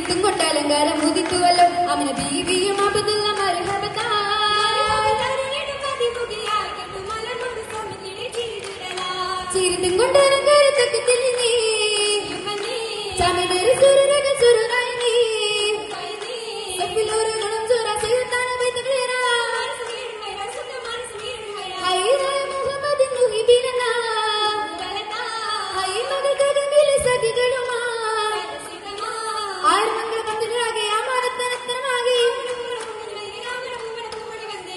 ചീർത്തും കൊട്ടാലങ്കാരം മുതിത്തുവല്ലോ അവന് ബീവിയും അബദുള്ള മർഹബത്താ ചീർത്തും കൊട്ടാലങ്കാരത്തൊക്കെ തിരിഞ്ഞി ചമിനൊരു സുരരക സുരനായി നീ സഫിലോരകളും സുര സുൽത്താന ബൈതഗ്ലേറ ഹൈറായ മുഹമ്മദ് മുഹിബിലന ഹൈ മകൾ ഗഗനിലെ സഖികളുമാ ആർമങ്ങൾ കത്തിലാകെ അമാനത്തനത്തനമാകെ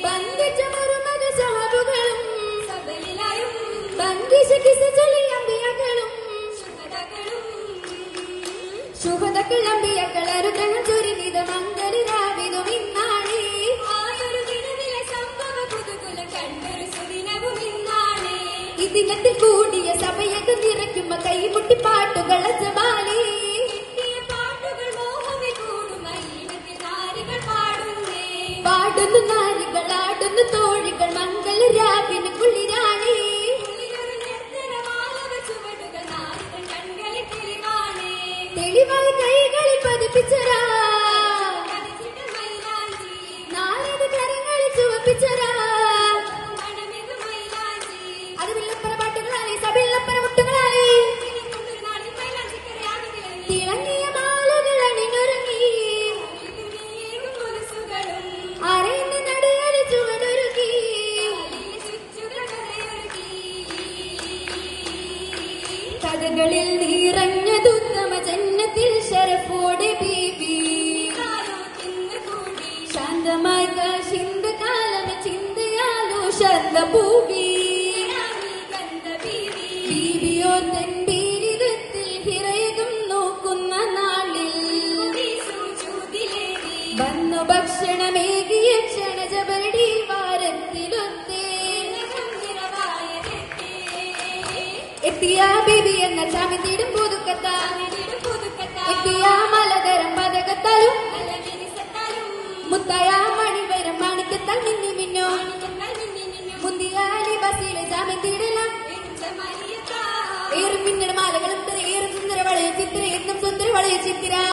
ബന്ധിച്ച മരുമക സഹാബുകളും ബന്ധിച്ച കിസ ചൊല്ലി അമ്പിയാക്കളും ശുഭതക്കൾ അമ്പിയാക്കൾ അരുഗ്രഹം ചൊരിവിധ മംഗളിരാവിതും ഇന്നാളേ ഇതിനത്തിൽ കൂടിയ സഭയൊക്കെ നിറയ്ക്കുമ്പോ കൈമുട്ടി പാട്ടുകൾ അജമാലേ പാടുന്നു നാരികൾ ആടുന്നു തോഴികൾ മംഗളരാവിന് കുളിരാണേ തെളിവായി കൈകളിൽ പതിപ്പിച്ചരാ നാളിത് കരങ്ങളിൽ ചുവപ്പിച്ചരാ അത് വില്ലപ്പന പാട്ടുകളായി സഭയില്ലപ്പന മുട്ടുകളായി തിളങ്ങിയ മാലകൾ അണിഞ്ഞൊരുങ്ങി അരയിന്റെ നടയടി ചുവടൊരുക്കി കഥകളിൽ നിറഞ്ഞതുത്തമ ജന്നത്തിൽ ശരഫോടെ ബീബി ശാന്തമായി കാശിന്ത കാലം ചിന്തയാലോ ശബ്ദഭൂമി ബീവിയോ തൻ ബീരിതത്തിൽ ഹിറയകം നോക്കുന്ന നാളിൽ വന്നു ഭക്ഷണമേകിയ ക്ഷണജപടി വാരത്തിലൊത്തേ എത്തിയ ബീബി എന്ന ചാമിത്തിടും പുതുക്കത്ത എത്തിയ മലതരം പതകത്താലും മുത്തായ മണിവരം മാണിക്കത്താൽ മിന്നി മിന്നോ മുന്തിയാലി ബസിലെ ചാമിത്തിടലാം ഏറും മിന്നട മാലകളും ഏറും സുന്ദര വളയ ചിത്ര എന്നും സുന്ദര വളയ ചിത്തിര